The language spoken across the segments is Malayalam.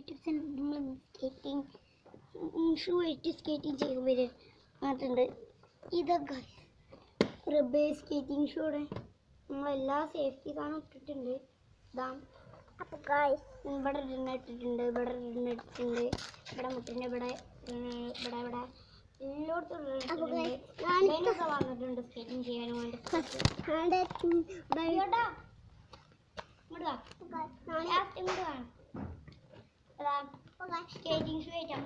യൂട്യൂബ് നമ്മൾ സ്കേറ്റിംഗ് ഷൂ ആയിട്ട് സ്കേറ്റിംഗ് ചെയ്യുമ്പോൾ വന്നിട്ടുണ്ട്. ഇതൊക്കെ റബ്ബർ സ്കേറ്റിംഗ് ഷൂടെ നമ്മളെല്ലാ സേഫ്റ്റി സാധനം ഇട്ടിട്ടുണ്ട്. ഇതാ അപ്പോൾ ഗായ്സ് ഇവിടെ ഇട്ടിട്ടുണ്ട്, ഇവിടെ ഇട്ടിട്ടുണ്ട്, ഇവിടെ മുട്ടിൻ്റെ ഇവിടെ ഇവിടെ ഇവിടെ എല്ലായിടത്തും വന്നിട്ടുണ്ട് സ്കേറ്റിംഗ് ചെയ്യാനും വേണ്ടി. സ്കേറ്റിംഗ് ഷൂ ആയിട്ട്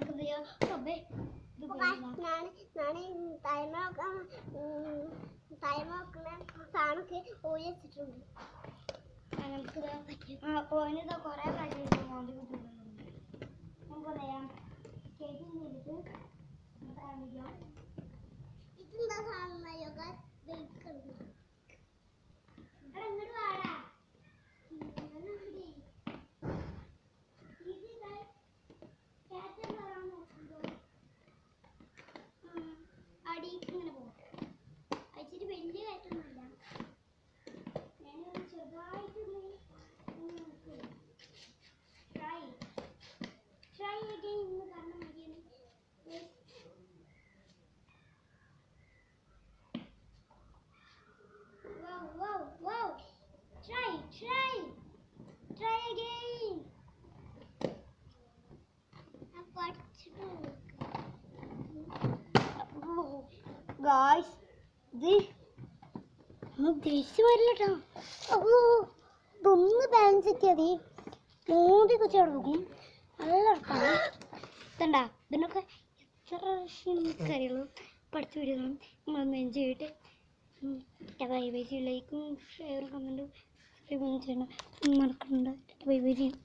നമുക്ക് സാധനമൊക്കെ ഓടി വെച്ചിട്ടുണ്ട്. നമുക്കിത് പോയിന്റ് കുറേ കഴിയുന്നുണ്ട്. നമുക്ക് പറയാം സ്കേറ്റിംഗ് ചെയ്തിട്ട് ഇതെന്താ സാധനം ഇങ്ങോട്ട് വാടാ. അടിയിലേക്ക് ഇങ്ങനെ പോകും. അയച്ചിട്ട് വലിയ കയറ്റൊന്നുമില്ല, ചെറുതായിട്ട് ട്രൈ അഗൈൻ എന്ന് പറഞ്ഞാൽ മതിയാണ്. Wow. Try again. Guys, ദേഷ്യം വരില്ല കേട്ടോ. ഇതൊന്ന് ബാലൻസ് എത്തിയാതി മോദി കൊച്ചു അവിടെ പോകും. നല്ല ഇഷ്ടമാണ്. ഇതണ്ടാ ഇതിനൊക്കെ എത്ര കാര്യങ്ങളും പഠിച്ചു വരികയാണ്. നമ്മളൊന്ന് എൻജോയ് ചെയ്തിട്ട് ബൈ ബൈ. ലൈക്കും ഷെയറും കമൻറ്റും സബ്സ്ക്രൈബ് ചെയ്യണം മറക്കണ്ട. ബൈ ബൈ ചെയ്യും.